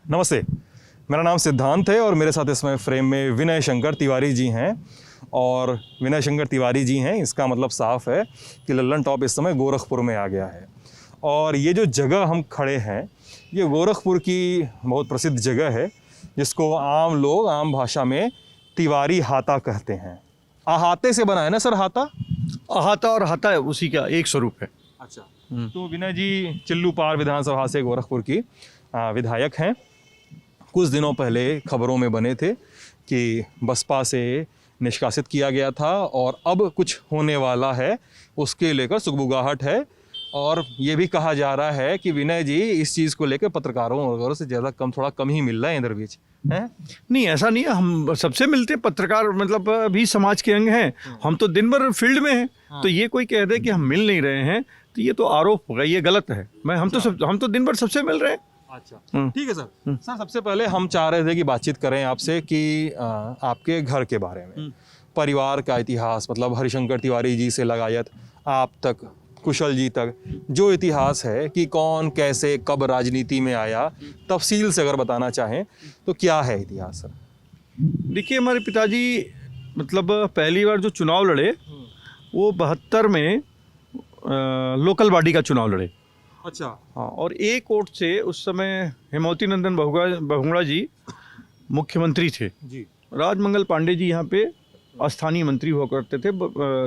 नमस्ते, मेरा नाम सिद्धांत है और मेरे साथ इसमें फ्रेम में विनय शंकर तिवारी जी हैं। और विनय शंकर तिवारी जी हैं, इसका मतलब साफ है कि लल्लन टॉप इस समय गोरखपुर में आ गया है। और ये जो जगह हम खड़े हैं, ये गोरखपुर की बहुत प्रसिद्ध जगह है, जिसको आम लोग आम भाषा में तिवारी हाता कहते हैं। अहाते से बना है ना सर हाता? अहाता और हाता है उसी का एक स्वरूप है। अच्छा, तो विनय जी चिल्लूपार विधानसभा से गोरखपुर की विधायक हैं। कुछ दिनों पहले खबरों में बने थे कि बसपा से निष्कासित किया गया था और अब कुछ होने वाला है, उसके लेकर सुगबुगाहट है। और ये भी कहा जा रहा है कि विनय जी इस चीज़ को लेकर पत्रकारों वगैरह से ज़्यादा थोड़ा कम ही मिल रहा है इधर बीच है। नहीं, ऐसा नहीं है, हम सबसे मिलते हैं। पत्रकार मतलब भी समाज के अंग हैं। हम तो दिन भर फील्ड में हैं। तो ये कोई कह दे कि हम मिल नहीं रहे हैं तो ये तो आरोप होगा, ये गलत है। हम तो दिन भर सबसे मिल रहे हैं। अच्छा, ठीक है सर। सर सबसे पहले हम चाह रहे थे कि बातचीत करें आपसे कि आपके घर के बारे में, परिवार का इतिहास, मतलब हरिशंकर तिवारी जी से लगायत आप तक, कुशल जी तक, जो इतिहास है कि कौन कैसे कब राजनीति में आया, तफसील से अगर बताना चाहें तो क्या है इतिहास सर? देखिए, हमारे पिताजी मतलब पहली बार जो चुनाव लड़े वो 72 में लोकल बॉडी का चुनाव लड़े। अच्छा, हाँ, और एक वोट से उस समय हेमवती नंदन बहुगुणा जी मुख्यमंत्री थे जी। राजमंगल पांडे जी यहाँ पे स्थानीय मंत्री हुआ करते थे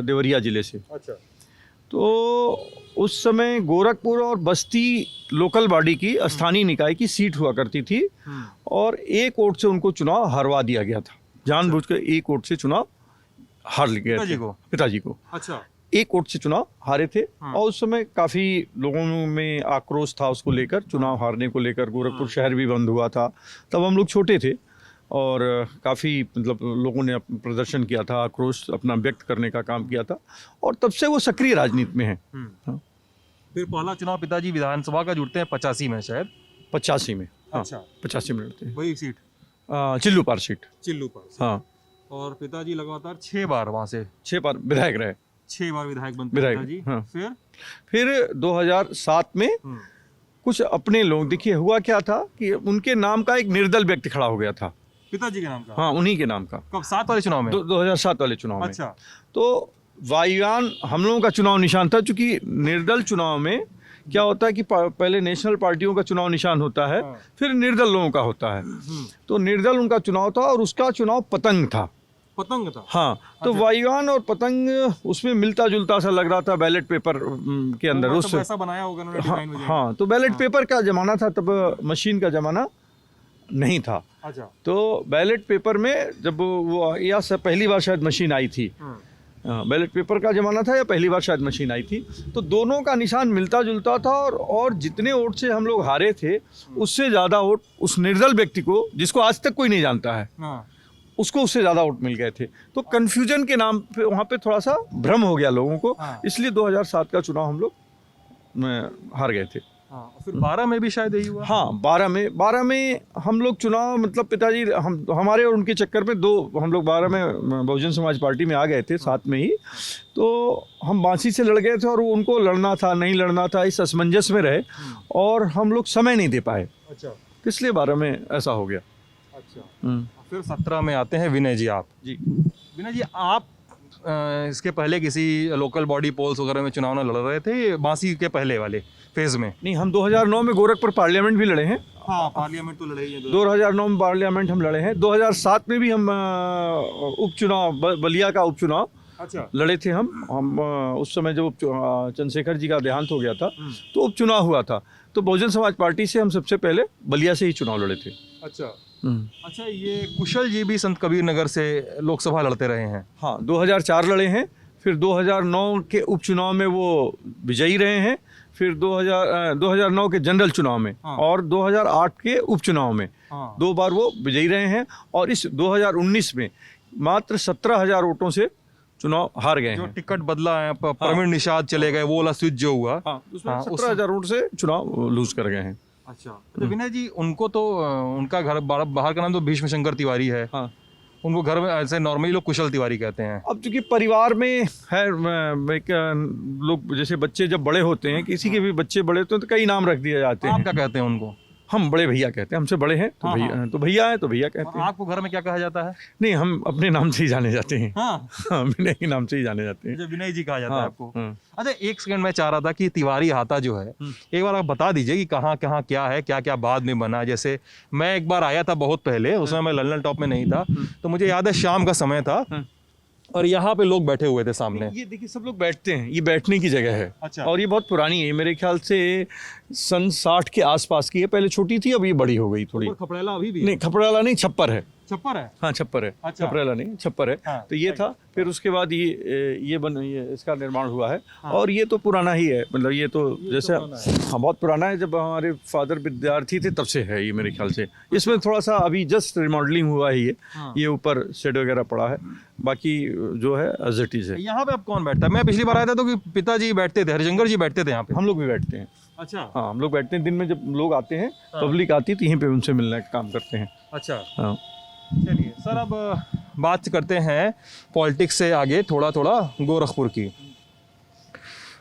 देवरिया जिले से। अच्छा, तो उस समय गोरखपुर और बस्ती लोकल बॉडी की स्थानीय निकाय की सीट हुआ करती थी और एक वोट से उनको चुनाव हरवा दिया गया था। जानबूझकर एक वोट से चुनाव हार गए पिताजी को। अच्छा, एक वोट से चुनाव हारे थे। और उस समय काफ़ी लोगों में आक्रोश था उसको लेकर, चुनाव हारने को लेकर। गोरखपुर शहर भी बंद हुआ था, तब हम लोग छोटे थे और काफ़ी मतलब लोगों ने प्रदर्शन किया था, आक्रोश अपना व्यक्त करने का काम किया था और तब से वो सक्रिय राजनीति में है। फिर पहला चुनाव पिताजी विधानसभा का जुड़ते हैं 85 में, शायद 85 में। अच्छा, 85 में लड़ते हैं। वही सीट चिल्लूपार सीट। हाँ, और पिताजी लगातार 6 बार वहाँ से 6 बार विधायक रहे। 6 बार विधायक बनते हैं पिताजी। हाँ। फिर 2007 में कुछ अपने लोग, देखिए हुआ क्या था कि उनके नाम का एक निर्दल व्यक्ति खड़ा हो गया था। पिताजी के नाम का? हाँ, उन्हीं के नाम का। कब? 7 वाले चुनाव में? 2007 वाले चुनाव में। अच्छा, तो वायुयान हम लोगों का चुनाव निशान था, क्योंकि निर्दल चुनाव में क्या होता है कि पहले नेशनल पार्टियों का चुनाव निशान होता है, फिर निर्दल लोगों का होता है। तो निर्दल उनका चुनाव था और उसका चुनाव पतंग था। पतंग था? हाँ। तो वायुयान और पतंग उसमें मिलता जुलता सा लग रहा था बैलेट पेपर के अंदर। उससे ऐसा बनाया होगा उन्होंने डिजाइन में। हाँ, तो बैलेट पेपर का जमाना था, तब मशीन का जमाना नहीं था। अच्छा, तो बैलेट पेपर में जब वो या पहली बार शायद मशीन आई थी, बैलेट पेपर का जमाना था या पहली बार शायद मशीन आई थी, तो दोनों का निशान मिलता जुलता था। और जितने वोट से हम लोग हारे थे उससे ज़्यादा वोट उस निर्दल व्यक्ति को, जिसको आज तक कोई नहीं जानता है, उसको उससे ज़्यादा वोट मिल गए थे। तो कन्फ्यूजन के नाम पे वहाँ पे थोड़ा सा भ्रम हो गया लोगों को। इसलिए 2007 का चुनाव हम लोग हार गए थे। फिर 12 में भी शायद यही हुआ। हाँ, 12 में हम लोग चुनाव, मतलब पिताजी हमारे और उनके चक्कर में हम लोग 12 में बहुजन समाज पार्टी में आ गए थे साथ में ही। तो हम बांसी से लड़ गए थे और उनको लड़ना था नहीं लड़ना था, इस असमंजस में रहे और हम लोग समय नहीं दे पाए। अच्छा, इसलिए 12 में ऐसा हो गया। अच्छा, फिर 17 में आते हैं विनय जी। आप जी, विनय जी, आप इसके पहले किसी लोकल बॉडी पोल्स वगैरह में चुनाव न लड़ रहे थे? बांसी के पहले वाले फेज में? नहीं, हम 2009 में गोरखपुर पार्लियामेंट भी लड़े हैं। हाँ, पार्लियामेंट तो लड़े ही हैं। 2009 में पार्लियामेंट हम लड़े हैं। 2007 में भी हम उपचुनाव, बलिया का उपचुनाव लड़े थे हम उस समय जब चंद्रशेखर जी का देहांत हो गया था तो उपचुनाव हुआ था। तो बहुजन समाज पार्टी से हम सबसे पहले बलिया से ही चुनाव लड़े थे। अच्छा, अच्छा, ये कुशल जी भी संत कबीर नगर से लोकसभा लड़ते रहे हैं? हाँ, 2004 लड़े हैं, फिर 2009 के उपचुनाव में वो विजयी रहे हैं, फिर 2009 के जनरल चुनाव में और 2008 के उपचुनाव में 2 बार वो विजयी रहे हैं। और इस 2019 में मात्र 17,000 वोटों से चुनाव हार गए हैं। टिकट बदला है, प्रवीण निषाद चले गए, वो वाला स्विच जो हुआ, उसमें 17,000 वोट से चुनाव लूज कर गए हैं। अच्छा, तो विनय जी, उनको तो उनका घर बाहर का नाम तो भीष्म शंकर तिवारी है। हाँ, उनको घर में ऐसे नॉर्मली लोग कुशल तिवारी कहते हैं। अब चूंकि परिवार में है, लोग जैसे बच्चे जब बड़े होते हैं, किसी के भी बच्चे बड़े होते हैं तो कई नाम रख दिए जाते हैं। आप क्या कहते हैं उनको? हम बड़े भैया कहते हैं, हमसे बड़े हैं तो हाँ, भैया, तो भैया है तो भैया कहते हैं। आपको घर में क्या कहा जाता है? नहीं, हम अपने नाम से ही जाने जाते हैं। हाँ, हाँ, विनय के नाम से ही जाने जाते हैं। मुझे विनय जी कहा जाता है हाँ, आपको। हाँ। अच्छा, एक सेकंड मैं चाह रहा था कि तिवारी हाता जो है, एक बार आप बता दीजिए कि कहाँ कहाँ क्या है, क्या क्या बाद में बना। जैसे मैं एक बार आया था बहुत पहले, उसमें मैं लल्लन टॉप में नहीं था, तो मुझे याद है शाम का समय था और यहाँ पे लोग बैठे हुए थे सामने। ये देखिए सब लोग बैठते हैं, ये बैठने की जगह है। अच्छा। और ये बहुत पुरानी है, मेरे ख्याल से सन 60 के आसपास की है। पहले छोटी थी, अब ये बड़ी हो गई थोड़ी। खपड़ेला अभी भी नहीं, खपड़ाला नहीं, छप्पर है। छप्पर है। हाँ, छप्पर है। अच्छा। छपरेला नहीं, छप्पर है। हाँ, तो ये था, फिर उसके बाद ये इसका निर्माण हुआ है। और ये तो पुराना ही है, मतलब ये तो जैसे हाँ बहुत पुराना है। जब हमारे फादर विद्यार्थी थे तब से है ये मेरे ख्याल से। इसमें थोड़ा सा अभी जस्ट रिमॉडलिंग हुआ है ये ऊपर शेड वगैरह पड़ा है, बाकी जो है एज इट इज है। यहाँ पे अब कौन बैठता है? मैं पिछली बार आया था तो कि पिताजी बैठते थे, हरिशंकर जी बैठते थे यहाँ पे। हम लोग भी बैठते हैं। अच्छा। हाँ, हम लोग बैठते हैं दिन में, जब लोग आते हैं, पब्लिक आती है तो यहीं पे उनसे मिलने का काम करते हैं। अच्छा, हाँ। चलिए सर, अब बात करते हैं पॉलिटिक्स से आगे थोड़ा थोड़ा गोरखपुर की।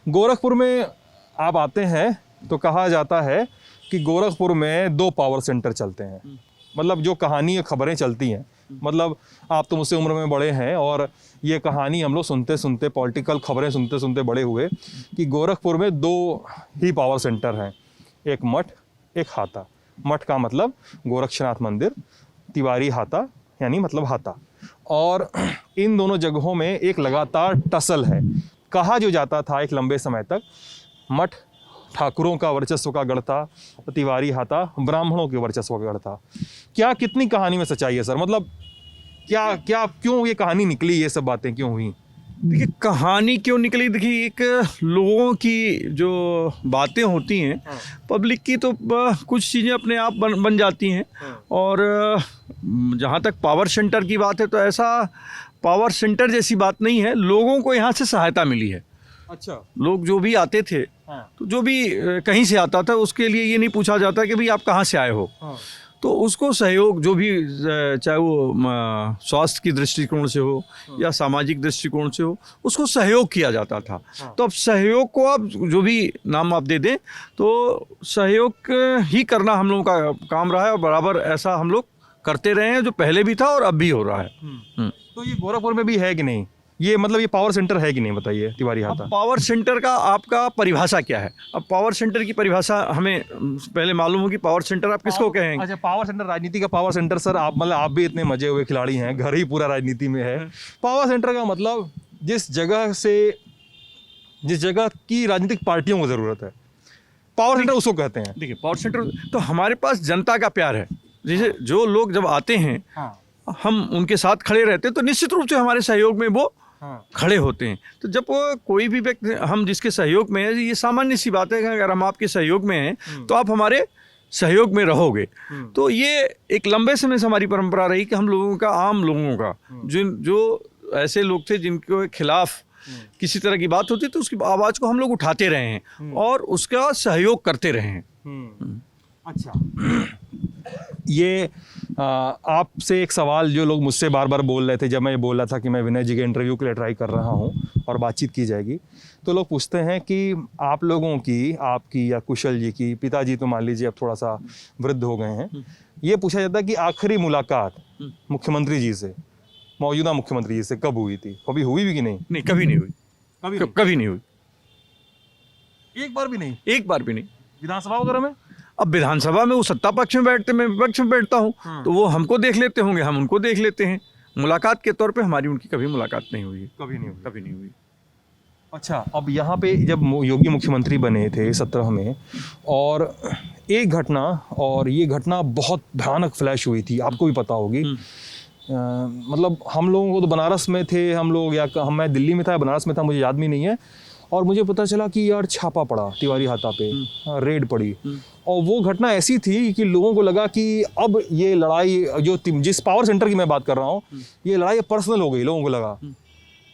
गोरखपुर में आप आते हैं तो कहा जाता है कि गोरखपुर में 2 पावर सेंटर चलते हैं। मतलब जो कहानी खबरें चलती हैं, मतलब आप तो मुझसे उम्र में बड़े हैं और ये कहानी हम लोग सुनते सुनते, पॉलिटिकल खबरें सुनते सुनते बड़े हुए कि गोरखपुर में 2 ही पावर सेंटर हैं, एक मठ, एक हाता। मठ का मतलब गोरक्षनाथ मंदिर, तिवारी हाता यानी मतलब हाता। और इन दोनों जगहों में एक लगातार टसल है। कहा जो जाता था एक लंबे समय तक, मठ ठाकुरों का वर्चस्व का गढ़ था, तिवारी हाता ब्राह्मणों के वर्चस्व का गढ़ था। क्या कितनी कहानी में सच्चाई है सर? मतलब क्या क्या क्यों ये कहानी निकली, ये सब बातें क्यों हुई? देखिए कहानी क्यों निकली, देखिए एक लोगों की जो बातें होती हैं, पब्लिक की तो कुछ चीज़ें अपने आप बन जाती हैं। और जहाँ तक पावर सेंटर की बात है तो ऐसा पावर सेंटर जैसी बात नहीं है, लोगों को यहाँ से सहायता मिली है। अच्छा। लोग जो भी आते थे, तो जो भी कहीं से आता था उसके लिए ये नहीं पूछा जाता कि भाई आप कहाँ से आए हो। तो उसको सहयोग जो भी, चाहे वो स्वास्थ्य की दृष्टिकोण से हो या सामाजिक दृष्टिकोण से हो, उसको सहयोग किया जाता था। तो अब सहयोग को आप जो भी नाम आप दे दें, तो सहयोग ही करना हम लोगों का काम रहा है और बराबर ऐसा हम लोग करते रहे हैं, जो पहले भी था और अब भी हो रहा है। तो ये गोरखपुर में भी है कि नहीं? ये मतलब ये पावर सेंटर है कि नहीं, बताइए तिवारी हाता। पावर सेंटर का आपका परिभाषा क्या है? अब पावर सेंटर की परिभाषा हमें पहले मालूम हो कि पावर सेंटर आप किसको कहेंगे। अच्छा, पावर सेंटर, राजनीति का पावर सेंटर सर। आप मतलब आप भी इतने मजे हुए खिलाड़ी हैं, घर ही पूरा राजनीति में है। पावर सेंटर का मतलब जिस जगह की राजनीतिक पार्टियों को जरूरत है, पावर सेंटर उसको कहते हैं। देखिए पावर सेंटर तो हमारे पास जनता का प्यार है। जैसे जो लोग जब आते हैं, हम उनके साथ खड़े रहते हैं तो निश्चित रूप से हमारे सहयोग में वो खड़े होते हैं। तो जब कोई भी व्यक्ति हम जिसके सहयोग में है, ये सामान्य सी बात है कि अगर हम आपके सहयोग में हैं तो आप हमारे सहयोग में रहोगे। तो ये एक लंबे समय से हमारी परंपरा रही कि हम लोगों का, आम लोगों का, जो ऐसे लोग थे जिनके खिलाफ किसी तरह की बात होती तो उसकी आवाज़ को हम लोग उठाते रहे हैं और उसका सहयोग करते रहे हैं। अच्छा, ये आपसे एक सवाल जो लोग मुझसे बार बार बोल रहे थे, जब मैं ये बोल रहा था कि मैं विनय जी के इंटरव्यू के लिए ट्राई कर रहा हूँ और बातचीत की जाएगी, तो लोग पूछते हैं कि आप लोगों की, आपकी या कुशल जी की, पिताजी तो मान लीजिए अब थोड़ा सा वृद्ध हो गए हैं, ये पूछा जाता है कि आखिरी मुलाकात मुख्यमंत्री जी से, मौजूदा मुख्यमंत्री जी से कब हुई थी? कभी हुई भी कि नहीं? नहीं, कभी नहीं हुई। कभी नहीं हुई। एक बार भी नहीं? एक बार भी नहीं। विधानसभा वगैरह में? अब विधानसभा में वो सत्ता पक्ष में बैठते, मैं विपक्ष में बैठता हूँ, तो वो हमको देख लेते होंगे, हम उनको देख लेते हैं। मुलाकात के तौर पे हमारी उनकी कभी मुलाकात नहीं हुई। कभी नहीं हुई? कभी नहीं हुई। अच्छा, अब यहाँ पे जब योगी मुख्यमंत्री बने थे 17 में, और एक घटना, और ये घटना बहुत भयानक फ्लैश हुई थी, आपको भी पता होगी। मतलब हम लोगों को तो बनारस में थे हम लोग, या मैं दिल्ली में था या बनारस में था, मुझे याद भी नहीं है। और मुझे पता चला कि यार छापा पड़ा तिवारी हाता पे, रेड पड़ी। और वो घटना ऐसी थी कि लोगों को लगा कि अब ये लड़ाई, जो जिस पावर सेंटर की मैं बात कर रहा हूँ, ये लड़ाई पर्सनल हो गई। लोगों को लगा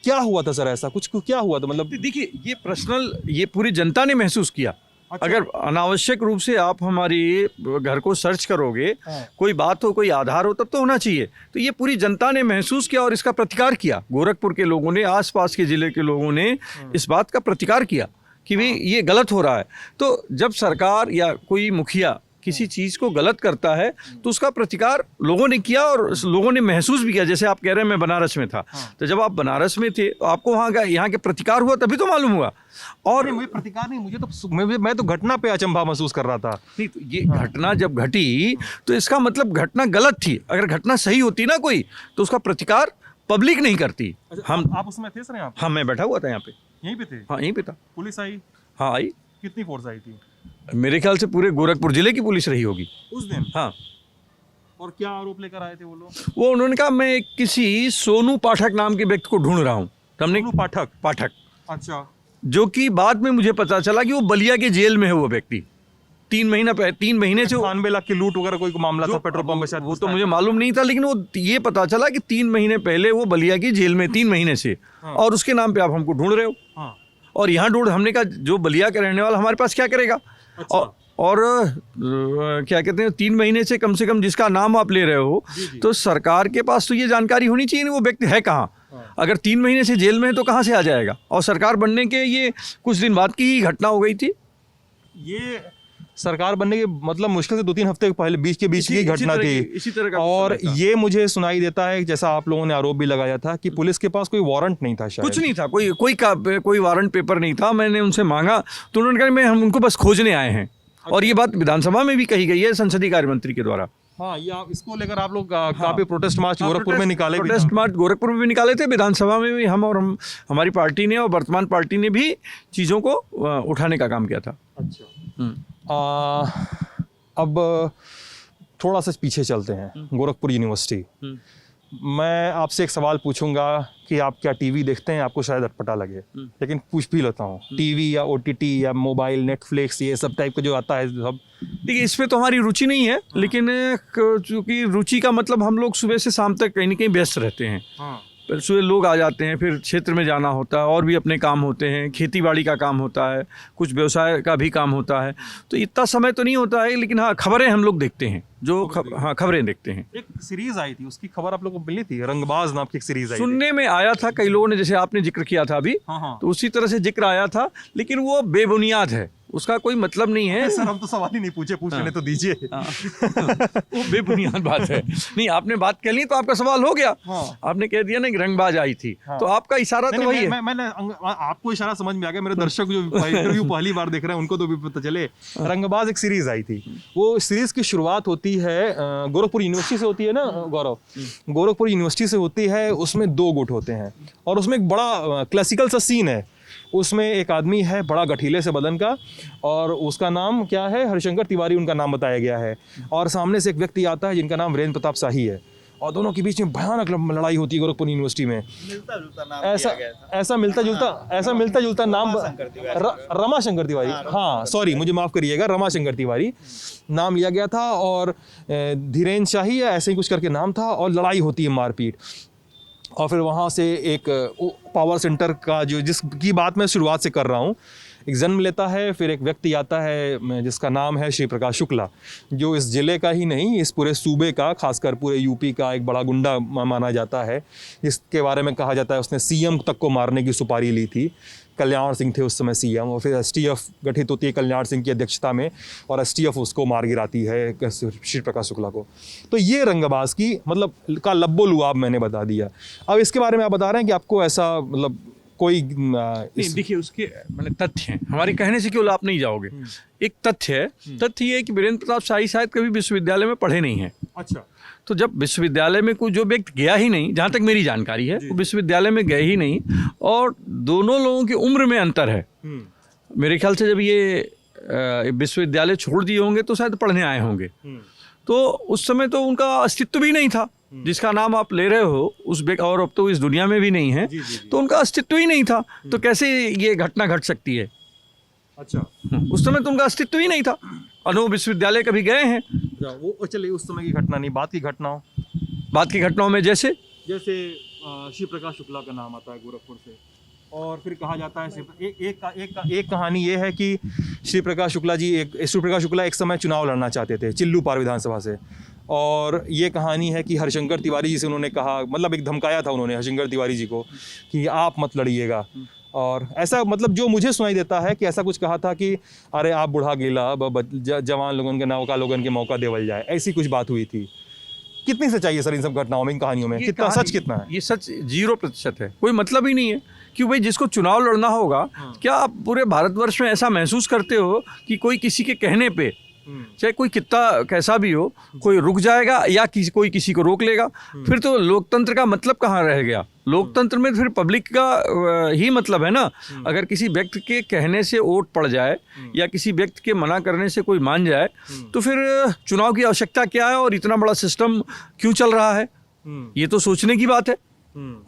क्या हुआ था सर? ऐसा कुछ क्या हुआ था? मतलब देखिए ये पर्सनल, ये पूरी जनता ने महसूस किया। अच्छा। अगर अनावश्यक रूप से आप हमारी घर को सर्च करोगे, कोई बात हो, कोई आधार हो, तब तो होना चाहिए। तो ये पूरी जनता ने महसूस किया और इसका प्रतिकार किया। गोरखपुर के लोगों ने, आसपास के जिले के लोगों ने इस बात का प्रतिकार किया कि भाई ये गलत हो रहा है। तो जब सरकार या कोई मुखिया किसी चीज़ को गलत करता है तो उसका प्रतिकार लोगों ने किया और लोगों ने महसूस भी किया। जैसे आप कह रहे हैं मैं बनारस में था, तो जब आप बनारस में थे तो आपको वहाँ का यहाँ के प्रतिकार हुआ तभी तो मालूम हुआ। और मुझे प्रतिकार नहीं, मुझे तो मैं तो घटना पे अचंभा महसूस कर रहा था। नहीं, तो ये घटना जब घटी तो इसका मतलब घटना गलत थी। अगर घटना सही होती ना कोई, तो उसका प्रतिकार पब्लिक नहीं करती। आप उसमें थे सर? यहाँ हाँ, मैं बैठा हुआ था यहाँ पे। यहीं पे थे? हाँ, यहीं पे था। पुलिस आई? हाँ, आई। कितनी फोर्स आई थी? मेरे ख्याल से पूरे गोरखपुर जिले की पुलिस रही होगी उस दिन। हाँ। और क्या आरोप लेकर आए थे वो लोग? वो उन्होंने कहा मैं किसी सोनू पाठक नाम के व्यक्ति को ढूंढ रहा हूँ। हमने सोनू पाठक? अच्छा। जो कि बाद में मुझे पता चला कि वो बलिया के जेल में है वो व्यक्ति। 3 महीने से 98 लाख की लूट वगैरह कोई मामला था पेट्रोल पंप पे शायद। वो तो मुझे मालूम नहीं था, लेकिन वो ये पता चला कि 3 महीने पहले वो बलिया की जेल में 3 महीने से, और उसके नाम पे आप हमको ढूंढ रहे हो। हाँ। और यहाँ ढूंढ, हमने कहा जो बलिया का रहने वाला हमारे पास क्या करेगा। अच्छा। और क्या कहते हैं 3 महीने से कम जिसका नाम आप ले रहे हो, तो सरकार के पास तो ये जानकारी होनी चाहिए वो व्यक्ति है कहाँ। अगर 3 महीने से जेल में है तो कहाँ से आ जाएगा। और सरकार बनने के ये कुछ दिन बाद की ही घटना हो गई थी। ये सरकार बनने के मतलब मुश्किल से 2-3 हफ्ते पहले बीच की घटना थी। इसी तरह का और ये मुझे सुनाई देता है, जैसा आप लोगों ने आरोप भी लगाया था, कि पुलिस के पास कोई वारंट नहीं था शायद। कुछ नहीं था, कोई वारंट पेपर नहीं था। मैंने उनसे मांगा तो उन्होंने कहा हम उनको बस खोजने आए हैं। और ये बात विधानसभा में भी कही गई है संसदीय कार्य मंत्री के द्वारा। हाँ, ये इसको लेकर आप लोग काफी प्रोटेस्ट मार्च गोरखपुर में निकाले। प्रोटेस्ट मार्च गोरखपुर में भी निकाले थे, विधानसभा में भी हम हमारी पार्टी ने और वर्तमान पार्टी ने भी चीज़ों को उठाने का काम किया था। अच्छा। अब थोड़ा सा पीछे चलते हैं, गोरखपुर यूनिवर्सिटी। मैं आपसे एक सवाल पूछूंगा कि आप क्या टीवी देखते हैं? आपको शायद अटपटा लगे, लेकिन पूछ भी लेता हूँ। टीवी या OTT या मोबाइल, नेटफ्लिक्स, ये सब टाइप का जो आता है सब। देखिए, इस पे तो हमारी रुचि नहीं है, लेकिन चूँकि रुचि का मतलब हम लोग सुबह से शाम तक कहीं ना कहीं व्यस्त रहते हैं। सुबह लोग आ जाते हैं, फिर क्षेत्र में जाना होता है, और भी अपने काम होते हैं, खेती बाड़ी का काम होता है, कुछ व्यवसाय का भी काम होता है, तो इतना समय तो नहीं होता है। लेकिन हाँ, खबरें हम लोग देखते हैं, खबरें देखते हैं। एक सीरीज आई थी, उसकी खबर आप लोगों को मिली थी? रंगबाज नाम की एक सीरीज आई सुनने में आया था, कई लोगों ने, जैसे आपने जिक्र किया था अभी, तो उसी तरह से जिक्र आया था, लेकिन वो बेबुनियाद है, उसका कोई मतलब नहीं है। सर, हम तो सवाल ही नहीं पूछे, पूछ लेने तो दीजिए। वो बेबुनियाद बात है। नहीं, आपने बात कह ली तो आपका सवाल हो गया। आपने कह दिया ना कि रंगबाज आई थी, तो आपका इशारा तो वही है। मैंने आपको इशारा समझ में आ गया। मेरे दर्शक जो इंटरव्यू पहली बार देख रहे हैं उनको तो भी पता चले। रंगबाज एक सीरीज आई थी। वो सीरीज की शुरुआत होती है गोरखपुर यूनिवर्सिटी से होती है ना गौरव? गोरखपुर यूनिवर्सिटी से होती है। उसमें 2 गुट होते हैं और उसमें एक बड़ा क्लासिकल सा सीन है। उसमें एक आदमी है बड़ा गठीले से बदन का, और उसका नाम क्या है? हरिशंकर तिवारी उनका नाम बताया गया है। और सामने से एक व्यक्ति आता है जिनका नाम वीरेंद्र प्रताप शाही है, और दोनों के बीच में भयानक लड़ाई होती है गोरखपुर यूनिवर्सिटी में। ऐसा मिलता जुलता नाम रमाशंकर तिवारी। हाँ, सॉरी, मुझे माफ़ करिएगा, रमाशंकर तिवारी नाम लिया गया था, और धीरेन्द्र शाही या ऐसे ही कुछ करके नाम था, और लड़ाई होती है, मारपीट। और फिर वहाँ से एक पावर सेंटर का जिसकी बात मैं शुरुआत से कर रहा हूँ, एक जन्म लेता है। फिर एक व्यक्ति आता है जिसका नाम है श्री प्रकाश शुक्ला, जो इस ज़िले का ही नहीं, इस पूरे सूबे का, खासकर पूरे यूपी का एक बड़ा गुंडा माना जाता है। इसके बारे में कहा जाता है उसने CM तक को मारने की सुपारी ली थी। कल्याण सिंह थे उस समय CM, और फिर STF गठित होती है कल्याण सिंह की अध्यक्षता में, और STF उसको मार गिराती है श्री प्रकाश शुक्ला को। तो ये रंगबाज की मतलब का लब्बो लुआब मैंने बता दिया। अब इसके बारे में आप बता रहे हैं कि आपको ऐसा मतलब कोई देखिए, उसके मैंने तथ्य हैं, हमारे कहने से केवल आप नहीं जाओगे। एक तथ्य है, तथ्य ये है कि वीरेंद्र प्रताप शाही शायद कभी विश्वविद्यालय में पढ़े नहीं हैं। अच्छा। तो जब विश्वविद्यालय में कोई जो व्यक्ति गया ही नहीं, जहाँ तक मेरी जानकारी है, वो विश्वविद्यालय में गए ही नहीं, और दोनों लोगों की उम्र में अंतर है। मेरे ख्याल से जब ये विश्वविद्यालय छोड़ दिए होंगे तो शायद पढ़ने आए होंगे। तो उस समय तो उनका अस्तित्व भी नहीं था, जिसका नाम आप ले रहे हो उस और अब तो इस दुनिया में भी नहीं है। तो उनका अस्तित्व ही नहीं था, तो कैसे ये घटना घट सकती है? अच्छा। उस समय तो उनका अस्तित्व ही नहीं था, और वो विश्वविद्यालय कभी गए हैं। वो चलिए, उस समय की घटना नहीं, बात की घटनाओं में जैसे श्री प्रकाश शुक्ला का नाम आता है गोरखपुर से, और फिर कहा जाता है एक कहानी ये है कि श्री प्रकाश शुक्ला एक समय चुनाव लड़ना चाहते थे चिल्लू पार विधानसभा से, और ये कहानी है कि हरिशंकर तिवारी जी से उन्होंने कहा, मतलब एक धमकाया था उन्होंने हरिशंकर तिवारी जी को कि आप मत लड़िएगा, और ऐसा मतलब जो मुझे सुनाई देता है कि ऐसा कुछ कहा था कि अरे आप बुढ़ा गिला जवान लोगों के नौका लोगों के मौका देवल जाए, ऐसी कुछ बात हुई थी। कितनी सच्चाई है सर इन सब घटनाओं में, इन कहानियों में, कितना सच कितना है? ये सच 0% है, कोई मतलब ही नहीं है। क्यों भाई, जिसको चुनाव लड़ना होगा, क्या आप पूरे भारतवर्ष में ऐसा महसूस करते हो कि कोई किसी के कहने पे, चाहे कोई कितना कैसा भी हो, कोई रुक जाएगा या कोई किसी को रोक लेगा? फिर तो लोकतंत्र का मतलब कहाँ रह गया? लोकतंत्र में फिर पब्लिक का ही मतलब है ना। अगर किसी व्यक्ति के कहने से वोट पड़ जाए या किसी व्यक्ति के मना करने से कोई मान जाए, तो फिर चुनाव की आवश्यकता क्या है और इतना बड़ा सिस्टम क्यों चल रहा है? ये तो सोचने की बात है।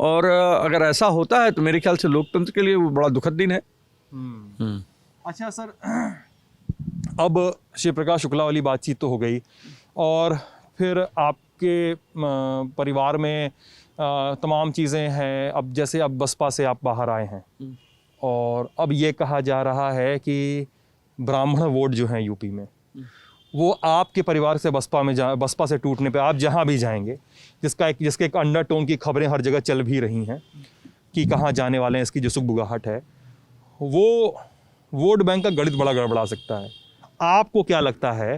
और अगर ऐसा होता है तो मेरे ख्याल से लोकतंत्र के लिए वो बड़ा दुखद दिन है। अच्छा सर, अब शिव प्रकाश शुक्ला वाली बातचीत तो हो गई, और फिर आपके परिवार में तमाम चीज़ें हैं। अब जैसे अब बसपा से आप बाहर आए हैं और अब ये कहा जा रहा है कि ब्राह्मण वोट जो हैं यूपी में, वो आपके परिवार से बसपा से टूटने पे आप जहाँ भी जाएंगे, जिसके एक अंडरटोन की खबरें हर जगह चल भी रही हैं कि कहाँ जाने वाले हैं, इसकी जो सुगबुगाहट है, वो वोट बैंक का गणित बड़ा गड़बड़ा सकता है। आपको क्या लगता है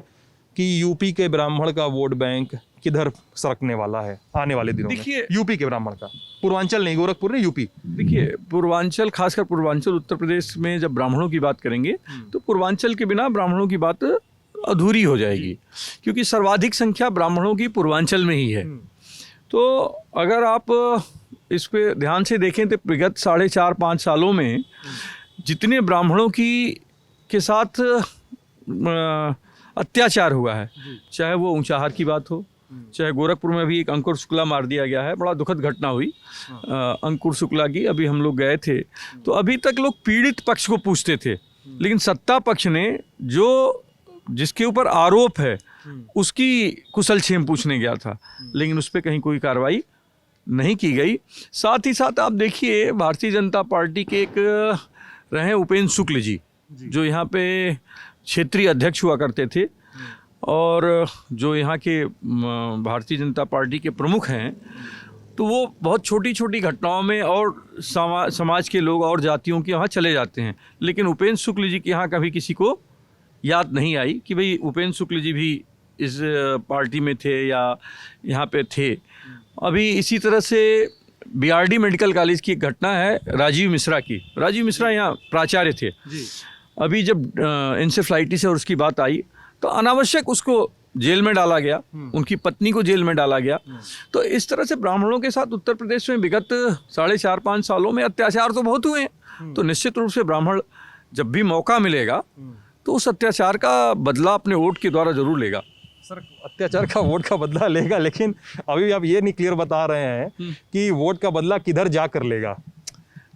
कि यूपी के ब्राह्मण का वोट बैंक किधर सरकने वाला है आने वाले दिनों में? यूपी के ब्राह्मण का, पूर्वांचल नहीं, गोरखपुर नहीं, यूपी। देखिए, पूर्वांचल, खासकर पूर्वांचल उत्तर प्रदेश में जब ब्राह्मणों की बात करेंगे तो पूर्वांचल के बिना ब्राह्मणों की बात अधूरी हो जाएगी, क्योंकि सर्वाधिक संख्या ब्राह्मणों की पूर्वांचल में ही है। तो अगर आप इस पे ध्यान से देखें तो विगत 4.5-5 सालों में जितने ब्राह्मणों के साथ अत्याचार हुआ है, चाहे वो ऊंचाहार की बात हो, चाहे गोरखपुर में भी एक अंकुर शुक्ला मार दिया गया है, बड़ा दुखद घटना हुई अंकुर शुक्ला की। अभी हम लोग गए थे तो अभी तक लोग पीड़ित पक्ष को पूछते थे, लेकिन सत्ता पक्ष ने जिसके ऊपर आरोप है उसकी कुशलक्षेम पूछने गया था, लेकिन उस पर कहीं कोई कार्रवाई नहीं की गई। साथ ही साथ आप देखिए, भारतीय जनता पार्टी के एक रहे उपेंद्र शुक्ल जी, जो यहाँ पे क्षेत्रीय अध्यक्ष हुआ करते थे और जो यहाँ के भारतीय जनता पार्टी के प्रमुख हैं, तो वो बहुत छोटी छोटी घटनाओं में और समाज के लोग और जातियों के यहाँ चले जाते हैं, लेकिन उपेंद्र शुक्ल जी के यहाँ कभी किसी को याद नहीं आई कि भाई उपेंद्र शुक्ल जी भी इस पार्टी में थे या यहाँ पे थे। अभी इसी तरह से बीआरडी मेडिकल कॉलेज की एक घटना है राजीव मिश्रा की। राजीव मिश्रा यहाँ प्राचार्य थे जी। अभी जब इंसेफ्लाइटिस है और उसकी बात आई तो अनावश्यक उसको जेल में डाला गया, उनकी पत्नी को जेल में डाला गया। तो इस तरह से ब्राह्मणों के साथ उत्तर प्रदेश में विगत 4.5-5 सालों में अत्याचार तो बहुत हुए हैं। तो निश्चित रूप से ब्राह्मण जब भी मौका मिलेगा तो उस अत्याचार का बदला अपने वोट के द्वारा जरूर लेगा। सर, अत्याचार का वोट का बदला लेगा, लेकिन अभी आप ये नहीं क्लियर बता रहे हैं कि वोट का बदला किधर जाकर लेगा।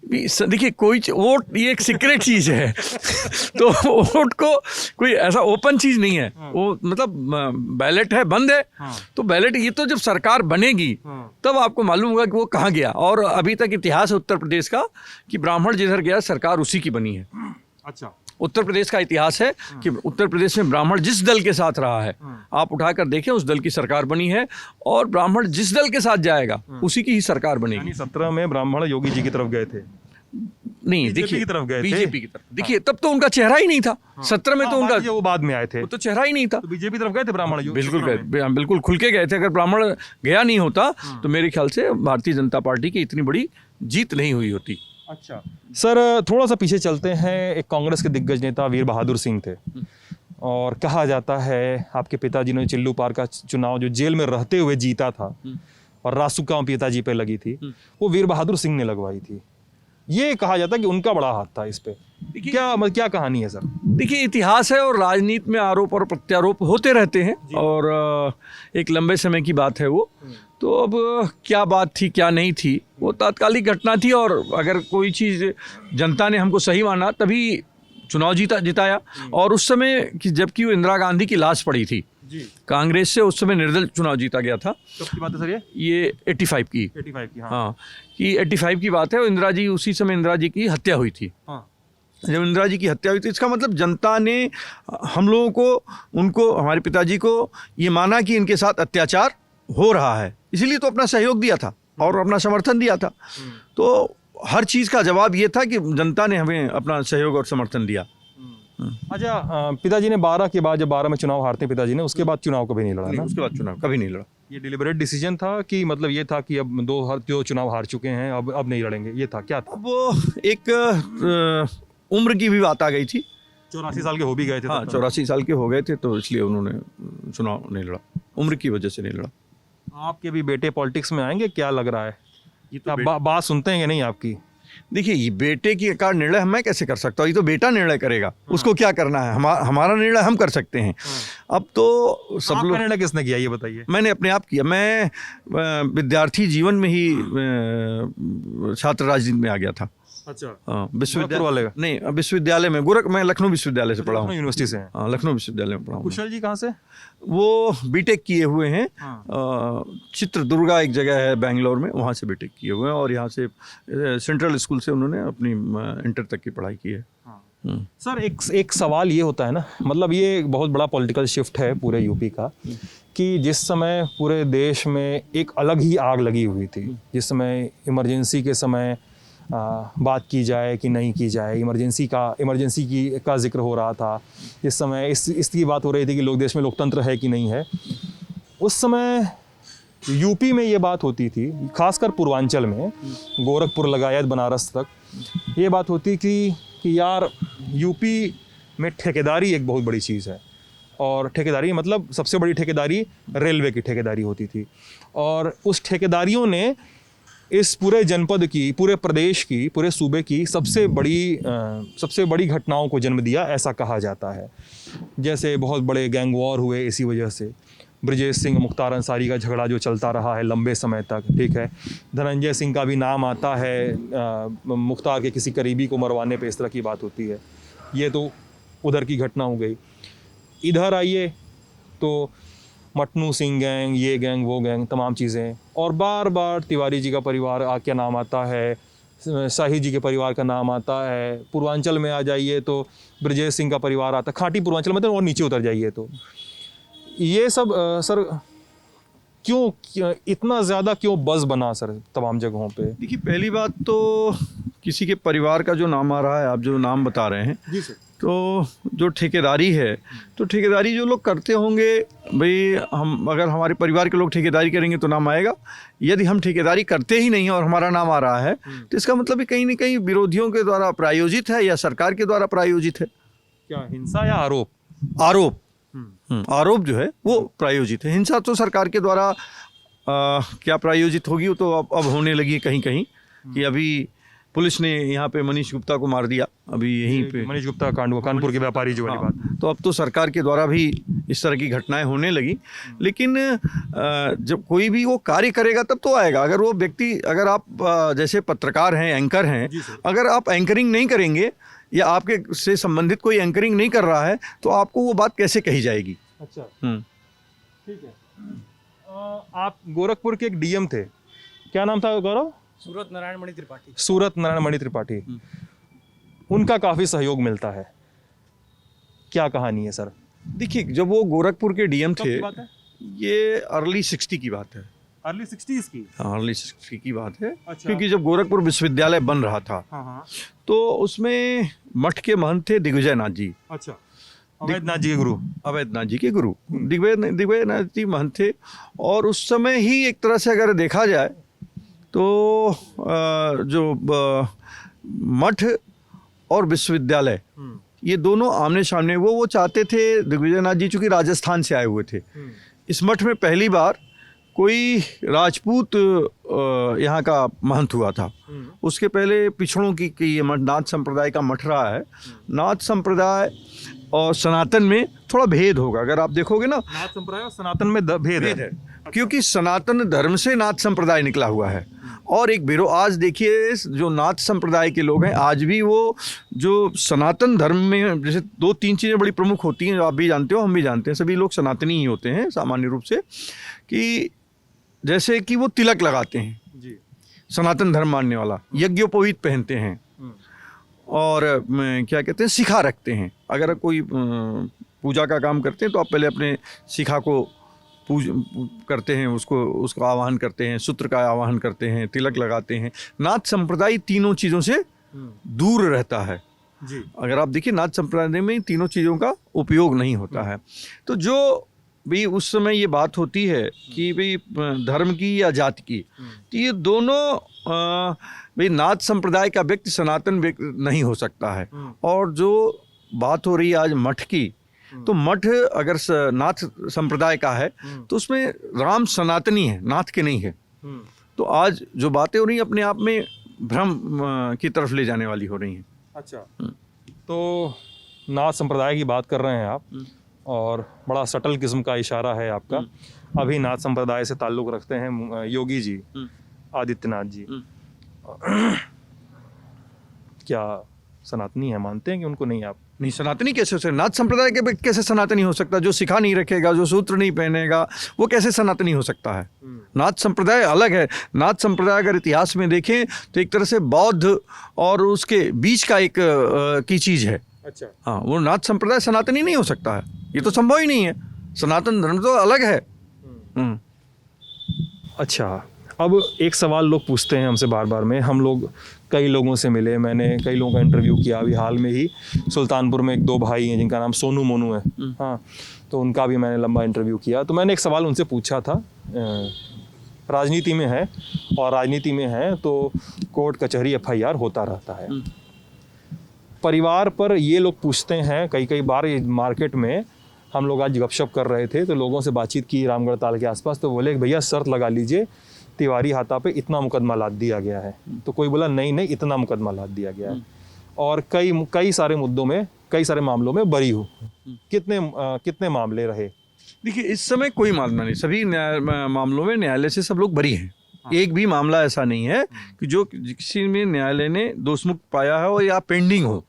देखिए, कोई वोट ये एक सीक्रेट चीज है तो वोट को कोई ऐसा ओपन चीज नहीं है। वो मतलब बैलेट है, बंद है। तो बैलेट ये तो जब सरकार बनेगी तब आपको मालूम होगा कि वो कहाँ गया। और अभी तक इतिहास है उत्तर प्रदेश का कि ब्राह्मण जिधर गया सरकार उसी की बनी है। अच्छा, उत्तर प्रदेश का इतिहास है कि उत्तर प्रदेश में ब्राह्मण जिस दल के साथ रहा है, आप उठाकर देखें, उस दल की सरकार बनी है। और ब्राह्मण जिस दल के साथ जाएगा उसी की ही सरकार बनेगी। 17 में ब्राह्मण योगी जी की तरफ गए थे, नहीं देखिए की तरफ गए थे, बीजेपी की तरफ। देखिए, तब तो उनका चेहरा ही नहीं था। 17 में तो उनका, वो बाद में आए थे, वो तो चेहरा ही नहीं था। तो बीजेपी तरफ गए थे ब्राह्मण, बिल्कुल गए, बिल्कुल खुल के गए थे। अगर ब्राह्मण गया नहीं होता तो मेरे ख्याल से भारतीय जनता पार्टी की इतनी बड़ी जीत नहीं हुई होती। अच्छा सर, थोड़ा सा पीछे चलते हैं। एक कांग्रेस के दिग्गज नेता वीर बहादुर सिंह थे, और कहा जाता है आपके पिताजी ने चिल्लू पार का चुनाव जो जेल में रहते हुए जीता था और रासुका पिताजी पे लगी थी, वो वीर बहादुर सिंह ने लगवाई थी। ये कहा जाता है कि उनका बड़ा हाथ था इस पे। क्या कहानी है सर? देखिए, इतिहास है और राजनीति में आरोप और प्रत्यारोप होते रहते हैं, और एक लंबे समय की बात है वो। तो अब क्या बात थी क्या नहीं थी, वो तात्कालिक घटना थी। और अगर कोई चीज़ जनता ने हमको सही माना तभी चुनाव जिताया। और उस समय जबकि वो इंदिरा गांधी की लाश पड़ी थी जी, कांग्रेस से उस समय निर्दल चुनाव जीता गया था। कब की बात है सर? ये 85 की। 85 की, हाँ, कि 85 की बात है। और इंदिरा जी, उसी समय इंदिरा जी की हत्या हुई थी। हाँ, जब इंदिरा जी की हत्या हुई थी, इसका मतलब जनता ने हम लोगों को, उनको, हमारे पिताजी को ये माना कि इनके साथ अत्याचार हो रहा है, इसीलिए तो अपना सहयोग दिया था और अपना समर्थन दिया था। तो हर चीज़ का जवाब ये था कि जनता ने हमें अपना सहयोग और समर्थन दिया। अच्छा, पिताजी ने 12 के बाद, जब 12 में चुनाव हारते पिताजी ने, उसके बाद चुनाव कभी नहीं लड़ा नहीं, ना? उसके बाद चुनाव कभी नहीं लड़ा। ये डिलिबरेट डिसीजन था कि मतलब ये था कि अब दो चुनाव हार चुके हैं, अब नहीं लड़ेंगे, ये था, क्या था? वो एक उम्र की भी बात आ गई थी। 84 साल के हो भी गए थे हाँ, तब तक। 84 साल के हो गए थे, तो इसलिए उन्होंने चुनाव नहीं लड़ा, उम्र की वजह से नहीं लड़ा। आपके भी बेटे पॉलिटिक्स में आएंगे, क्या लग रहा है? ये तो आप बात सुनते हैं कि नहीं आपकी? देखिए, ये बेटे की का निर्णय मैं कैसे कर सकता हूँ? ये तो बेटा निर्णय करेगा, उसको क्या करना है। हमारा निर्णय हम कर सकते हैं। अब तो सब आपका लोग, निर्णय किसने किया ये बताइए? मैंने अपने आप किया। मैं विद्यार्थी जीवन में ही छात्र राजनीति में आ गया था। अच्छा, विश्वविद्यालय गोरखपुर वाले का? नहीं, विश्वविद्यालय में मैं लखनऊ विश्वविद्यालय से पढ़ा हूँ। यूनिवर्सिटी से हैं। हाँ, लखनऊ विश्वविद्यालय में पढ़ा हूँ। कुशल जी कहाँ से? वो बीटेक किए हुए हैं। हाँ। चित्रदुर्गा एक जगह है बेंगलोर में, वहाँ से बीटेक किए हुए हैं, और यहाँ से सेंट्रल स्कूल से उन्होंने अपनी इंटर तक की पढ़ाई की है। सर, एक सवाल ये होता है ना, मतलब ये एक बहुत बड़ा पॉलिटिकल शिफ्ट है पूरे यूपी का, कि जिस समय पूरे देश में एक अलग ही आग लगी हुई थी, जिस समय इमरजेंसी के समय बात की जाए कि नहीं की जाए, इमरजेंसी का जिक्र हो रहा था, इस समय इसकी बात हो रही थी कि देश में लोकतंत्र है कि नहीं है, उस समय यूपी में ये बात होती थी, खासकर पूर्वांचल में, गोरखपुर लगायत बनारस तक ये बात होती कि यार यूपी में ठेकेदारी एक बहुत बड़ी चीज़ है, और ठेकेदारी मतलब सबसे बड़ी ठेकेदारी रेलवे की ठेकेदारी होती थी, और उस ठेकेदारियों ने इस पूरे जनपद की, पूरे प्रदेश की, पूरे सूबे की सबसे बड़ी घटनाओं को जन्म दिया, ऐसा कहा जाता है। जैसे बहुत बड़े गैंग वॉर हुए इसी वजह से, ब्रजेश सिंह मुख्तार अंसारी का झगड़ा जो चलता रहा है लंबे समय तक, ठीक है, धनंजय सिंह का भी नाम आता है, मुख्तार के किसी करीबी को मरवाने पे इस तरह की बात होती है। ये तो उधर की घटना हो गई। इधर आइए तो मटनू सिंह गैंग, ये गैंग, वो गैंग, तमाम चीज़ें, और बार बार तिवारी जी का परिवार का नाम आता है, शाही जी के परिवार का नाम आता है। पूर्वांचल में आ जाइए तो ब्रजेश सिंह का परिवार आता है, खाटी पूर्वांचल में, तो और नीचे उतर जाइए तो ये सब सर क्यों इतना ज़्यादा क्यों बज़ बना सर तमाम जगहों पे? देखिए, पहली बात तो किसी के परिवार का जो नाम आ रहा है, आप जो नाम बता रहे हैं जी सर, तो जो ठेकेदारी है, तो ठेकेदारी जो लोग करते होंगे, भाई अगर हमारे परिवार के लोग ठेकेदारी करेंगे तो नाम आएगा। यदि हम ठेकेदारी करते ही नहीं है और हमारा नाम आ रहा है, तो इसका मतलब भी कहीं ना कहीं विरोधियों के द्वारा प्रायोजित है या सरकार के द्वारा प्रायोजित है। क्या हिंसा या आरोप? आरोप जो है वो प्रायोजित है। हिंसा तो सरकार के द्वारा क्या प्रायोजित होगी, वो तो अब होने लगी है कहीं कहीं, कि अभी पुलिस ने यहाँ पे मनीष गुप्ता को मार दिया, अभी यहीं पे मनीष गुप्ता कांड, कानपुर के व्यापारी जो वाली बात। तो अब तो सरकार के द्वारा भी इस तरह की घटनाएं होने लगी। लेकिन जब कोई भी वो कार्य करेगा तब तो आएगा। अगर वो व्यक्ति, अगर आप जैसे पत्रकार हैं, एंकर हैं, अगर आप एंकरिंग नहीं करेंगे या आपके से संबंधित कोई एंकरिंग नहीं कर रहा है, तो आपको वो बात कैसे कही जाएगी? अच्छा, ठीक है। आप गोरखपुर के एक डीएम थे, क्या नाम था गौरव? सूरत नारायण मणि त्रिपाठी। सूरत नारायण मणि त्रिपाठी। उनका काफ़ी सहयोग मिलता है, क्या कहानी है सर? देखिए, जब वो गोरखपुर के डीएम थे, बात है? ये अर्ली 60 की बात है। अर्ली 60s की? अर्ली 60 की बात है। अच्छा। क्योंकि जब गोरखपुर विश्वविद्यालय बन रहा था, हाँ, तो उसमें मठ के महंत थे दिग्विजय नाथ जी। अच्छा, अवैधनाथ जी के गुरु। अवैधनाथ जी के गुरु दिग्विजय नाथ जी महंत थे। और उस समय ही एक तरह से अगर देखा जाए तो जो मठ और विश्वविद्यालय, ये दोनों आमने सामने, वो चाहते थे। दिग्विजय नाथ जी चूँकि राजस्थान से आए हुए थे, इस मठ में पहली बार कोई राजपूत यहाँ का महंत हुआ था। उसके पहले पिछड़ों की ये मठ नाथ संप्रदाय का मठ रहा है। नाथ संप्रदाय और सनातन में थोड़ा भेद होगा, अगर आप देखोगे ना, नाथ संप्रदाय और सनातन में भेद है। क्योंकि सनातन धर्म से नाथ संप्रदाय निकला हुआ है। और एक आज देखिए, जो नाथ संप्रदाय के लोग हैं, आज भी वो जो सनातन धर्म में जैसे 2-3 चीज़ें बड़ी प्रमुख होती हैं, जो आप भी जानते हो, हम भी जानते हैं, सभी लोग सनातनी ही होते हैं सामान्य रूप से, कि जैसे कि वो तिलक लगाते हैं जी, सनातन धर्म मानने वाला, यज्ञोपवीत पहनते हैं, और क्या कहते हैं, शिखा रखते हैं। अगर कोई पूजा का काम करते हैं तो आप पहले अपने शिखा को पूज करते हैं, उसका आवाहन करते हैं, सूत्र का आवाहन करते हैं, तिलक लगाते हैं। नाथ संप्रदाय तीनों चीज़ों से दूर रहता है जी। अगर आप देखिए नाथ संप्रदाय में तीनों चीज़ों का उपयोग नहीं होता है। तो जो भी उस समय ये बात होती है कि भाई धर्म की या जाति की, तो ये दोनों भाई नाथ संप्रदाय का व्यक्ति सनातन व्यक्ति नहीं हो सकता है। और जो बात हो रही है आज मठ की, तो मठ अगर नाथ संप्रदाय का है तो उसमें राम सनातनी है, नाथ के नहीं है। तो आज जो बातें हो रही हैं अपने आप में भ्रम की तरफ ले जाने वाली हो रही हैं। अच्छा, तो नाथ संप्रदाय की बात कर रहे हैं आप, और बड़ा सटल किस्म का इशारा है आपका। अभी नाथ संप्रदाय से ताल्लुक़ रखते हैं योगी जी, आदित्यनाथ जी। क्या सनातनी है, मानते हैं कि उनको नहीं आप? नहीं, सनातनी कैसे हो सकता? नाथ संप्रदाय के व्यक्ति कैसे सनातनी हो सकता? जो सिखा नहीं रखेगा, जो सूत्र नहीं पहनेगा, वो कैसे सनातनी हो सकता है? नाथ संप्रदाय अलग है। नाथ संप्रदाय अगर इतिहास में देखें तो एक तरह से बौद्ध और उसके बीच का एक की चीज़ है। अच्छा, हाँ, वो नाथ संप्रदाय सनातनी नहीं हो सकता है, ये तो संभव ही नहीं है। सनातन धर्म तो अलग है। अच्छा, अब एक सवाल लोग पूछते हैं हमसे बार बार में, हम लोग कई लोगों से मिले, मैंने कई लोगों का इंटरव्यू किया। अभी हाल में ही सुल्तानपुर में एक दो भाई हैं जिनका नाम सोनू मोनू है, हाँ, तो उनका भी मैंने लंबा इंटरव्यू किया। तो मैंने एक सवाल उनसे पूछा था, राजनीति में है, और राजनीति में है तो कोर्ट कचहरी FIR होता रहता है। परिवार पर ये लोग पूछते हैं कई बार, मार्केट में हम लोग आज गपशप कर रहे थे तो लोगों से बातचीत की रामगढ़ ताल के आसपास, तो बोले भैया शर्त लगा लीजिए, तिवारी हाथा पे इतना मुकदमा लाद दिया गया है। तो कोई बोला नहीं इतना मुकदमा लाद दिया गया है, और कई सारे मुद्दों में, कई सारे मामलों में बरी हूँ। कितने मामले रहे? देखिए, इस समय कोई मामला नहीं, सभी मामलों में न्यायालय से सब लोग बरी हैं। एक भी मामला ऐसा नहीं है कि जो किसी में न्यायालय ने दोषमुक्त पाया है और या पेंडिंग हो।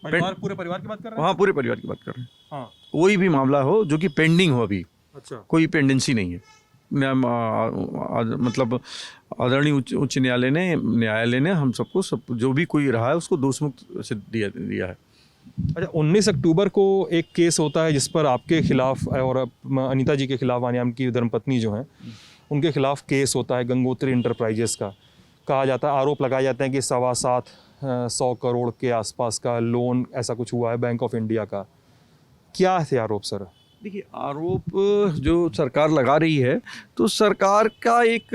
पूरे परिवार की बात कर रहे हैं? हाँ, पूरे परिवार की बात कर रहे हैं। हाँ, कोई भी मामला हो जो कि पेंडिंग हो, अभी अच्छा, कोई पेंडेंसी नहीं है। मतलब आदरणीय उच्च न्यायालय ने हम सबको जो भी कोई रहा है उसको दोषमुक्त से दिया है। अच्छा, 19 अक्टूबर को एक केस होता है जिस पर आपके खिलाफ और अनीता जी के खिलाफ, यानी की धर्मपत्नी जो हैं, उनके खिलाफ केस होता है गंगोत्री इंटरप्राइजेस का। कहा जाता है, आरोप लगाए जाते हैं कि 7.25 करोड़ के आसपास का लोन ऐसा कुछ हुआ है बैंक ऑफ इंडिया का। क्या थे आरोप सर? देखिए, आरोप जो सरकार लगा रही है, तो सरकार का एक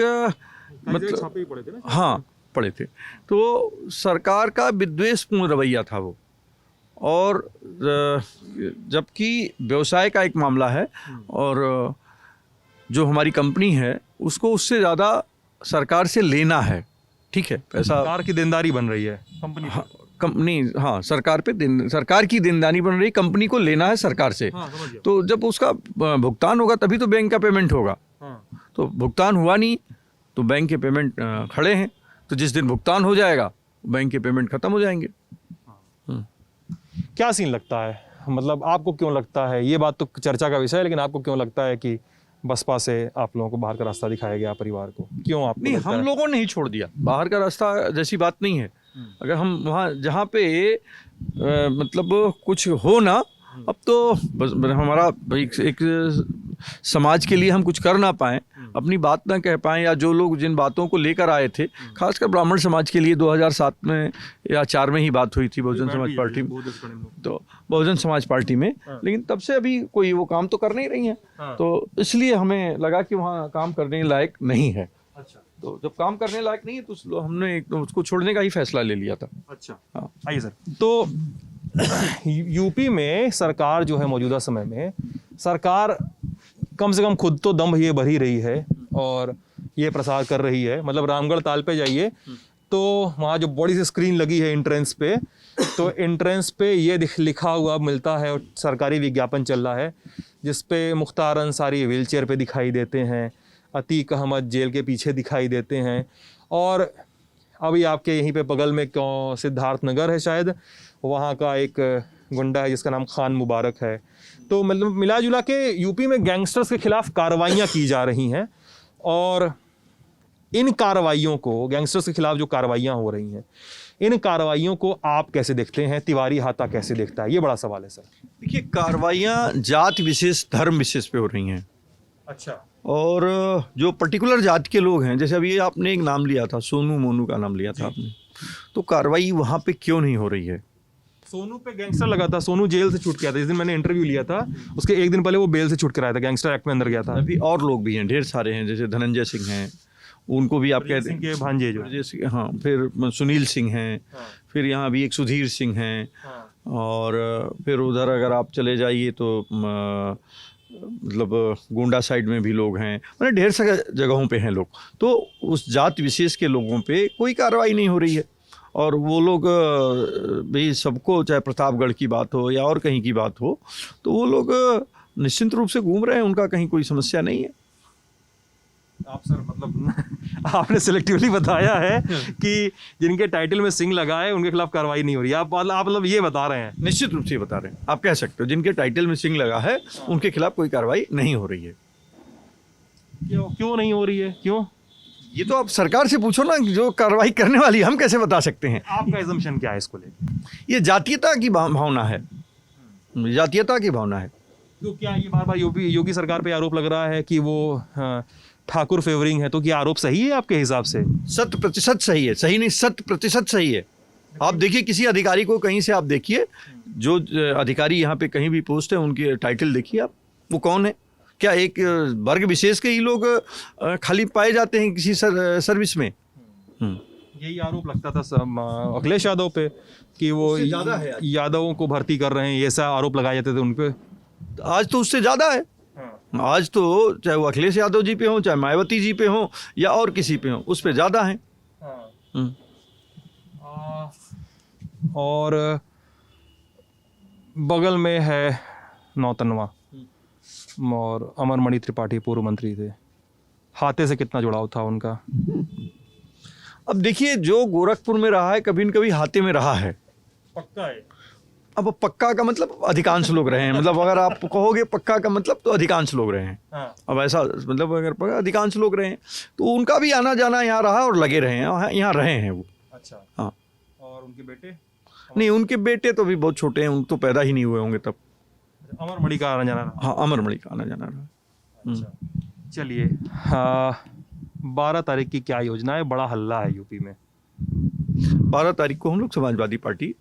मतलब छापे ही पड़े थे ना? हाँ, पड़े थे। तो सरकार का विद्वेषपूर्ण रवैया था वो, और जबकि व्यवसाय का एक मामला है, और जो हमारी कंपनी है उसको उससे ज़्यादा सरकार से लेना है। ठीक है, पैसा सरकार की देनदारी बन रही है कंपनी। हाँ, कंपनी, हाँ, सरकार की देनदारी बन रही, कंपनी को लेना है सरकार से। हाँ, समझ गया। तो जब उसका भुगतान होगा तभी तो बैंक का पेमेंट होगा। हाँ, तो भुगतान हुआ नहीं, तो बैंक के पेमेंट खड़े हैं। तो जिस दिन भुगतान हो जाएगा बैंक के पेमेंट खत्म हो जाएंगे। क्या सीन लगता है, मतलब आपको क्यों लगता है, ये बात तो चर्चा का विषय है, लेकिन आपको क्यों लगता है कि बसपा से आप लोगों को बाहर का रास्ता दिखाया गया परिवार को? क्यों आपको नहीं, लगता हम है? लोगों ने ही छोड़ दिया, बाहर का रास्ता जैसी बात नहीं है। अगर हम वहाँ जहाँ पे मतलब कुछ हो ना, अब तो बस हमारा एक समाज के लिए हम कुछ कर ना पाएँ, अपनी बात ना कह पाएँ, या जो लोग जिन बातों को लेकर आए थे, खासकर ब्राह्मण समाज के लिए 2007 में या 4 में ही बात हुई थी बहुजन समाज पार्टी में, तो बहुजन समाज पार्टी में। लेकिन तब से अभी कोई वो काम तो कर नहीं रही है, तो इसलिए हमें लगा कि वहाँ काम करने लायक नहीं है। अच्छा, तो जब काम करने लायक नहीं है तो हमने उसको छोड़ने का ही फैसला ले लिया था। अच्छा, हाँ। आइए सर। तो यूपी में सरकार जो है, मौजूदा समय में सरकार कम से कम खुद तो दम ये भर ही रही है और ये प्रसार कर रही है। मतलब रामगढ़ ताल पे जाइए तो वहाँ जो बड़ी सी स्क्रीन लगी है एंट्रेंस पे, तो एंट्रेंस पे ये लिखा हुआ मिलता है, और सरकारी विज्ञापन चल रहा है जिस पे मुख्तार अंसारी व्हील चेयर पर दिखाई देते हैं, अतीक अहमद जेल के पीछे दिखाई देते हैं, और अभी आपके यहीं पे बगल में सिद्धार्थ नगर है शायद, वहाँ का एक गुंडा है जिसका नाम खान मुबारक है। तो मतलब मिला जुला के यूपी में गैंगस्टर्स के खिलाफ कार्रवाइयाँ की जा रही हैं, और इन कार्रवाइयों को, गैंगस्टर्स के खिलाफ जो कार्रवाइयाँ हो रही हैं, इन कार्रवाइयों को आप कैसे देखते हैं? तिवारी हाथा कैसे देखता है? ये बड़ा सवाल है सर। देखिए, कार्रवाइयाँ जात विशेष, धर्म विशेष पे हो रही हैं। अच्छा। और जो पर्टिकुलर जाति के लोग हैं, जैसे अभी आपने एक नाम लिया था, सोनू मोनू का नाम लिया था आपने, तो कार्रवाई वहाँ पे क्यों नहीं हो रही है? सोनू पे गैंगस्टर लगा था, सोनू जेल से छूट के आया था। जिस दिन मैंने इंटरव्यू लिया था उसके एक दिन पहले वो बेल से छूट कर आया था, गैंगस्टर एक्ट में अंदर गया था। अभी और लोग भी हैं, ढेर सारे हैं, जैसे धनंजय सिंह हैं, उनको भी आप कहते सिंह के भांजे जो हैं। जैसे, हाँ, फिर सुनील सिंह हैं, फिर यहाँ भी एक सुधीर सिंह हैं, और फिर उधर अगर आप चले जाइए तो मतलब गोंडा साइड में भी लोग हैं, मतलब ढेर सारे जगहों पे हैं लोग। तो उस जात विशेष के लोगों पे कोई कार्रवाई नहीं हो रही है, और वो लोग भी सबको, चाहे प्रतापगढ़ की बात हो या और कहीं की बात हो, तो वो लोग निश्चित रूप से घूम रहे हैं, उनका कहीं कोई समस्या नहीं है। आप सर मतलब आपने सिलेक्टिवली बताया है कि जिनके टाइटल में सिंह लगा है उनके खिलाफ कार्रवाई नहीं हो रही है। आप मतलब ये बता रहे हैं? निश्चित रूप से बता रहे हैं, आप कह सकते हो जिनके टाइटल में सिंह लगा है उनके खिलाफ कोई कार्रवाई नहीं हो रही है। क्यों नहीं हो रही है? क्यों? ये तो आप सरकार से पूछो ना, जो कार्रवाई करने वाली, हम कैसे बता सकते हैं? आपका एजम्पशन क्या है इसको लेकर? ये जातीयता की भावना है, जातीयता की भावना है। तो क्या ये बार बार योगी सरकार पे आरोप लग रहा है कि वो ठाकुर फेवरिंग है, तो क्या आरोप सही है आपके हिसाब से? 100% सही है, सही नहीं 100% सही है। आप देखिए किसी अधिकारी को कहीं से, आप देखिए जो अधिकारी यहाँ पे कहीं भी पोस्ट है, उनकी टाइटल देखिए आप, वो कौन है? क्या एक वर्ग विशेष के ही लोग खाली पाए जाते हैं किसी सर्विस में? यही आरोप लगता था अखिलेश यादव पे कि वो ज़्यादा है यादवों को भर्ती कर रहे हैं, ये ऐसा आरोप लगाए जाते थे उन पे। आज तो उससे ज़्यादा है। आज तो चाहे वो अखिलेश यादव जी पे हो, चाहे मायावती जी पे हो, या और किसी पे हो, उस पे ज़्यादा है। और बगल में है नौतनवा, और अमरमणि त्रिपाठी पूर्व मंत्री थे। हाथे से कितना जुड़ाव था उनका? अब देखिए, जो गोरखपुर में रहा है कभी न कभी हाथे में रहा है। पक्का है? अब पक्का का मतलब अधिकांश लोग रहे हैं, मतलब अगर आप कहोगे पक्का का मतलब तो अधिकांश लोग रहे हैं। अब ऐसा मतलब अगर अधिकांश लोग रहे हैं तो उनका भी आना जाना यहाँ रहा और लगे रहे हैं, यहाँ रहे हैं वो। अच्छा। हाँ। और उनके बेटे? नहीं, उनके बेटे तो अभी बहुत छोटे हैं, उन तो पैदा ही नहीं हुए होंगे तब। अमरमणि का आना जाना रहा? हाँ, अमरमणि का आना जाना रहा। अच्छा। चलिए, 12 तारीख की क्या योजना है? बड़ा हल्ला है यूपी में। 12 तारीख को हम लोग समाजवादी पार्टी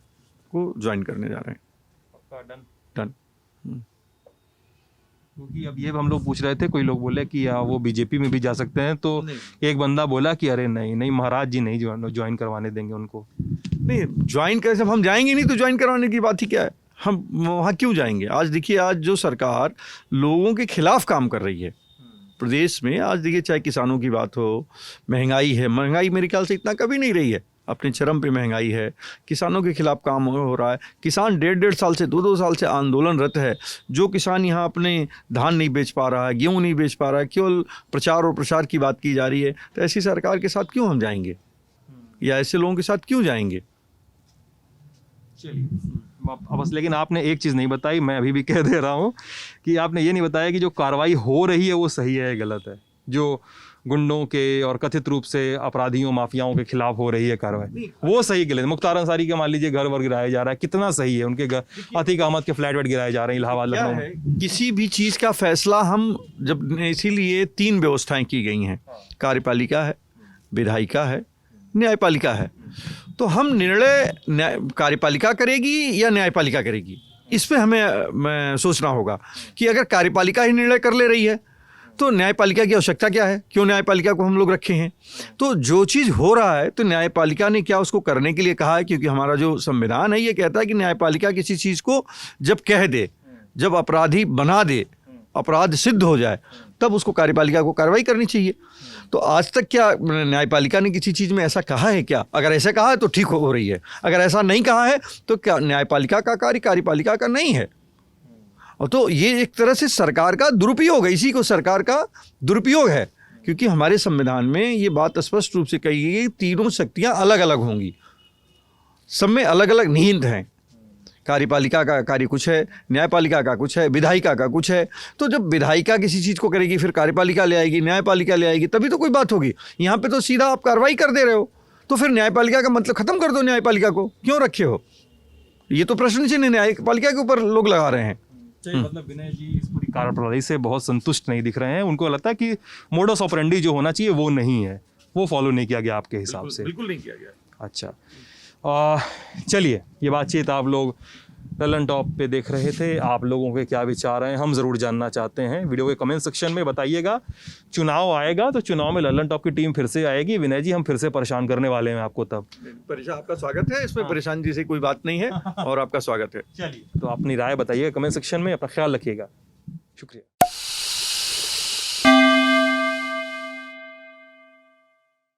को ज्वाइन करने जा रहे हैं। पक्का? डन? डन। क्योंकि अब ये हम लोग पूछ रहे थे, कोई लोग बोले कि वो बीजेपी में भी जा सकते हैं, तो एक बंदा बोला कि अरे नहीं महाराज जी नहीं ज्वाइन करवाने देंगे उनको। नहीं, ज्वाइन कर, जब हम जाएंगे नहीं तो ज्वाइन करवाने की बात ही क्या है? हम वहाँ क्यों जाएंगे? आज देखिए, आज जो सरकार लोगों के खिलाफ काम कर रही है प्रदेश में, आज देखिए चाहे किसानों की बात हो, महंगाई है, महंगाई मेरे ख्याल से इतना कभी नहीं रही है, अपने चरम पे महंगाई है, किसानों के खिलाफ काम हो रहा है। किसान 1.5 साल से 2 साल से आंदोलनरत है। जो किसान यहाँ अपने धान नहीं बेच पा रहा है, गेहूँ नहीं बेच पा रहा है, केवल प्रचार और प्रसार की बात की जा रही है, तो ऐसी सरकार के साथ क्यों हम जाएंगे, या ऐसे लोगों के साथ क्यों जाएंगे? चलिए, बस लेकिन आपने एक चीज़ नहीं बताई, मैं अभी भी कह दे रहा हूँ कि आपने ये नहीं बताया कि जो कार्रवाई हो रही है वो सही है या गलत है। जो गुंडों के और कथित रूप से अपराधियों माफियाओं के खिलाफ हो रही है कार्रवाई, वो सही गलत? मुख्तार अंसारी का मान लीजिए घर वर गिराया जा रहा है, कितना सही है? उनके घर अतीक अहमद के फ्लैट वेट गिराए जा रहे हैं इलाहाबाद लखनऊ में। किसी भी चीज़ का फैसला हम जब, इसीलिए 3 व्यवस्थाएं की गई हैं, कार्यपालिका है, विधायिका है, न्यायपालिका है। तो हम निर्णय कार्यपालिका करेगी या न्यायपालिका करेगी, इस पे हमें सोचना होगा कि अगर कार्यपालिका ही निर्णय कर ले रही है तो न्यायपालिका की आवश्यकता क्या है? क्यों न्यायपालिका को हम लोग रखे हैं? तो जो चीज़ हो रहा है तो न्यायपालिका ने क्या उसको करने के लिए कहा है? क्योंकि हमारा जो संविधान है ये कहता है कि न्यायपालिका किसी चीज़ को जब कह दे, जब अपराधी बना दे, अपराध सिद्ध हो जाए, तब उसको कार्यपालिका को कार्रवाई करनी चाहिए। तो आज तक क्या न्यायपालिका ने किसी चीज़ में ऐसा कहा है क्या? अगर ऐसा कहा है तो ठीक हो रही है, अगर ऐसा नहीं कहा है तो क्या न्यायपालिका का कार्य कार्यपालिका का नहीं है? और तो ये एक तरह से सरकार का दुरुपयोग है, इसी को सरकार का दुरुपयोग है, क्योंकि हमारे संविधान में ये बात स्पष्ट रूप से कही गई, तीनों शक्तियाँ अलग अलग होंगी, सब में अलग अलग निहित हैं। कार्यपालिका का कार्य कुछ है, न्यायपालिका का कुछ है, विधायिका का कुछ है। तो जब विधायिका किसी चीज़ को करेगी, फिर कार्यपालिका ले आएगी, न्यायपालिका ले आएगी, तभी तो कोई बात होगी। यहाँ पे तो सीधा आप कार्रवाई कर दे रहे हो, तो फिर न्यायपालिका का मतलब ख़त्म कर दो, न्यायपालिका को क्यों रखे हो? ये तो प्रश्न चिन्ह न्यायपालिका के ऊपर लोग लगा रहे हैं। मतलब विनय जी इस पूरी कार्यप्रणाली से बहुत संतुष्ट नहीं दिख रहे हैं। उनको लगता है कि मोडस ऑपरेंडी जो होना चाहिए वो नहीं है, वो फॉलो नहीं किया गया आपके हिसाब से। बिल्कुल नहीं किया गया। अच्छा, चलिए, ये बातचीत आप लोग लल्लन टॉप पे देख रहे थे। आप लोगों के क्या विचार हैं हम ज़रूर जानना चाहते हैं। वीडियो के कमेंट सेक्शन में बताइएगा। चुनाव आएगा तो चुनाव में लल्लन टॉप की टीम फिर से आएगी। विनय जी, हम फिर से परेशान करने वाले हैं आपको तब। परेशान, आपका स्वागत है इसमें, परेशान जी से कोई बात नहीं है और आपका स्वागत है। चलिए, तो अपनी राय बताइएगा कमेंट सेक्शन में। अपना ख्याल रखिएगा। शुक्रिया।